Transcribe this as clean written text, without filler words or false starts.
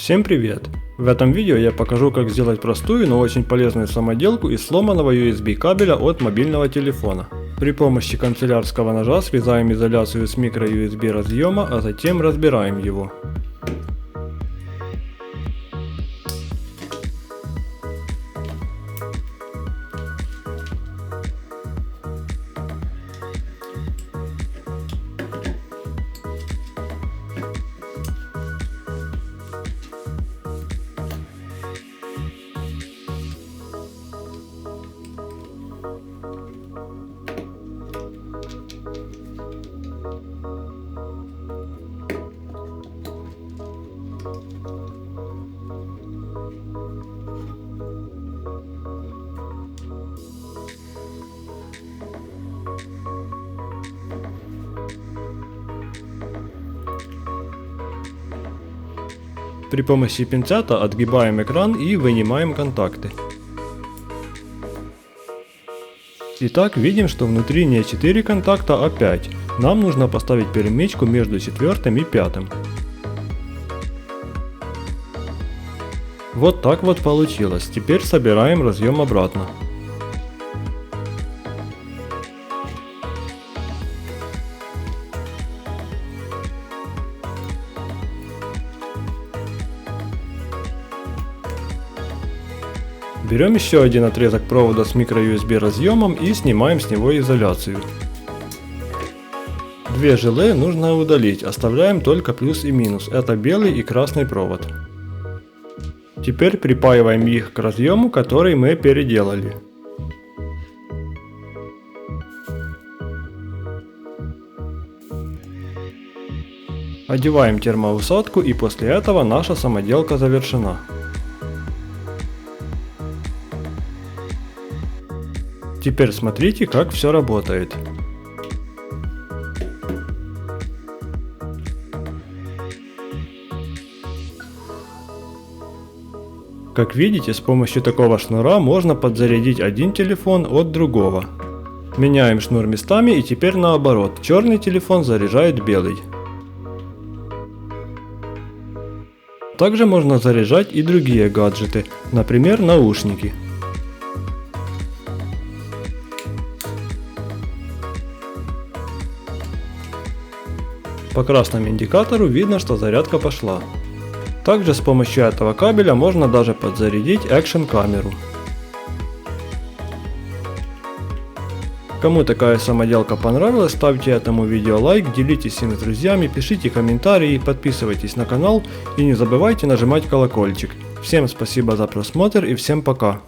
Всем привет! В этом видео я покажу, как сделать простую, но очень полезную самоделку из сломанного USB кабеля от мобильного телефона. При помощи канцелярского ножа срезаем изоляцию с микро USB разъема, а затем разбираем его. При помощи пинцета отгибаем экран и вынимаем контакты. Итак, видим, что внутри не 4 контакта, а 5. Нам нужно поставить перемычку между 4 и 5. Вот так вот получилось. Теперь собираем разъем обратно. Берем еще один отрезок провода с микро USB разъемом и снимаем с него изоляцию. Две желе нужно удалить, оставляем только плюс и минус, это белый и красный провод. Теперь припаиваем их к разъему, который мы переделали. Одеваем термоусадку, и после этого наша самоделка завершена. Теперь смотрите, как все работает. Как видите, с помощью такого шнура можно подзарядить один телефон от другого. Меняем шнур местами, и теперь наоборот, черный телефон заряжает белый. Также можно заряжать и другие гаджеты, например, наушники. По красному индикатору видно, что зарядка пошла. Также с помощью этого кабеля можно даже подзарядить экшн камеру. Кому такая самоделка понравилась, ставьте этому видео лайк, делитесь им с друзьями, пишите комментарии, подписывайтесь на канал и не забывайте нажимать колокольчик. Всем спасибо за просмотр и всем пока!